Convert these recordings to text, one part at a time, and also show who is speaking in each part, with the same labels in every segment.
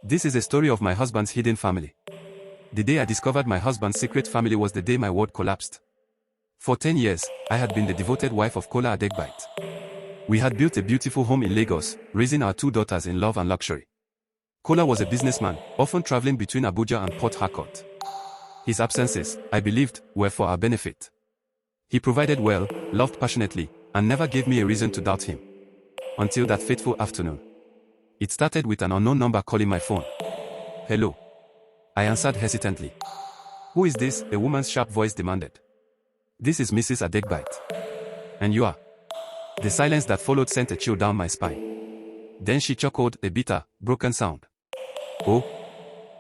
Speaker 1: This is a story of my husband's hidden family. The day I discovered my husband's secret family was the day my world collapsed. For 10 years, I had been the devoted wife of Kola Adegbite. We had built a beautiful home in Lagos, raising our 2 daughters in love and luxury. Kola was a businessman, often traveling between Abuja and Port Harcourt. His absences, I believed, were for our benefit. He provided well, loved passionately, and never gave me a reason to doubt him. Until that fateful afternoon. It started with an unknown number calling my phone. Hello. I answered hesitantly. Who is this? A woman's sharp voice demanded. This is Mrs. Adegbite. And you are? The silence that followed sent a chill down my spine. Then she chuckled, a bitter, broken sound. Oh?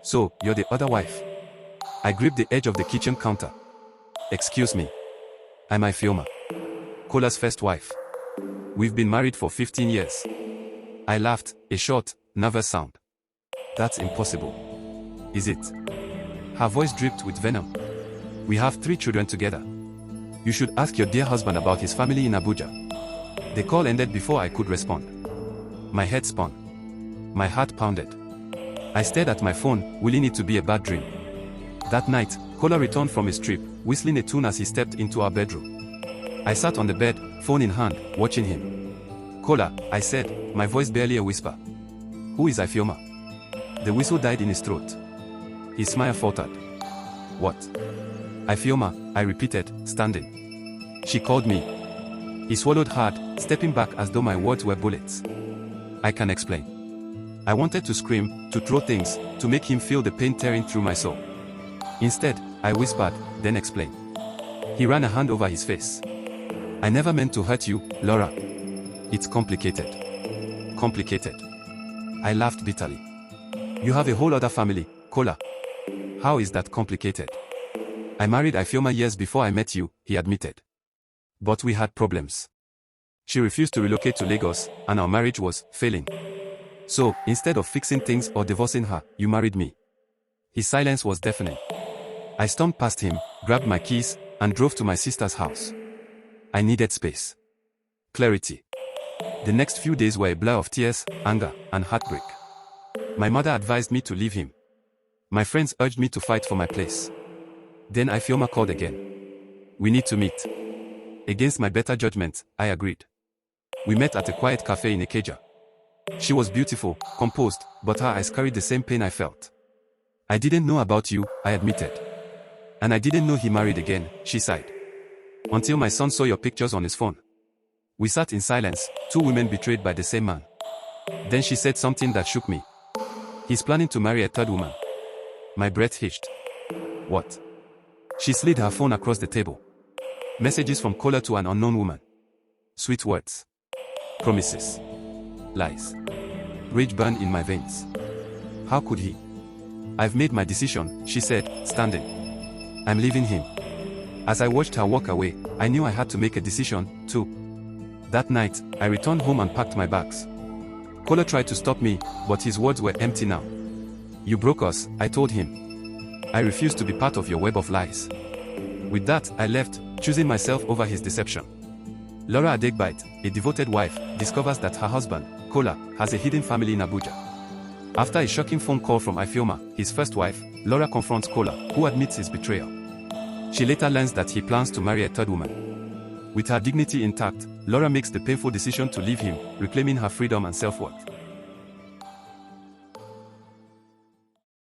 Speaker 1: So, you're the other wife? I gripped the edge of the kitchen counter. Excuse me. I'm Ifeoma. Kola's first wife. We've been married for 15 years. I laughed, a short, nervous sound. That's impossible. Is it? Her voice dripped with venom. We have 3 children together. You should ask your dear husband about his family in Abuja. The call ended before I could respond. My head spun. My heart pounded. I stared at my phone, willing it to be a bad dream. That night, Kola returned from his trip, whistling a tune as he stepped into our bedroom. I sat on the bed, phone in hand, watching him. Kola, I said, my voice barely a whisper. Who is Ifeoma? The whistle died in his throat. His smile faltered. What? Ifeoma, I repeated, standing. She called me. He swallowed hard, stepping back as though my words were bullets. I can explain. I wanted to scream, to throw things, to make him feel the pain tearing through my soul. Instead, I whispered, then explained. He ran a hand over his face. I never meant to hurt you, Lara. It's complicated. Complicated. I laughed bitterly. You have a whole other family, Kola. How is that complicated? I married Ifeoma years before I met you, he admitted. But we had problems. She refused to relocate to Lagos, and our marriage was failing. So, instead of fixing things or divorcing her, you married me. His silence was deafening. I stormed past him, grabbed my keys, and drove to my sister's house. I needed space. Clarity. The next few days were a blur of tears, anger, and heartbreak. My mother advised me to leave him. My friends urged me to fight for my place. Then Ifeoma called again. We need to meet. Against my better judgment, I agreed. We met at a quiet cafe in Ikeja. She was beautiful, composed, but her eyes carried the same pain I felt. I didn't know about you, I admitted. And I didn't know he married again, she sighed. Until my son saw your pictures on his phone. We sat in silence, 2 women betrayed by the same man. Then she said something that shook me. He's planning to marry a 3rd woman. My breath hitched. What? She slid her phone across the table. Messages from Kola to an unknown woman. Sweet words. Promises. Lies. Rage burned in my veins. How could he? I've made my decision, she said, standing. I'm leaving him. As I watched her walk away, I knew I had to make a decision, too. That night, I returned home and packed my bags. Kola tried to stop me, but his words were empty now. You broke us, I told him. I refused to be part of your web of lies. With that, I left, choosing myself over his deception. Lara Adegbite, a devoted wife, discovers that her husband, Kola, has a hidden family in Abuja. After a shocking phone call from Ifeoma, his first wife, Lara confronts Kola, who admits his betrayal. She later learns that he plans to marry a 3rd woman. With her dignity intact, Lara makes the painful decision to leave him, reclaiming her freedom and self-worth.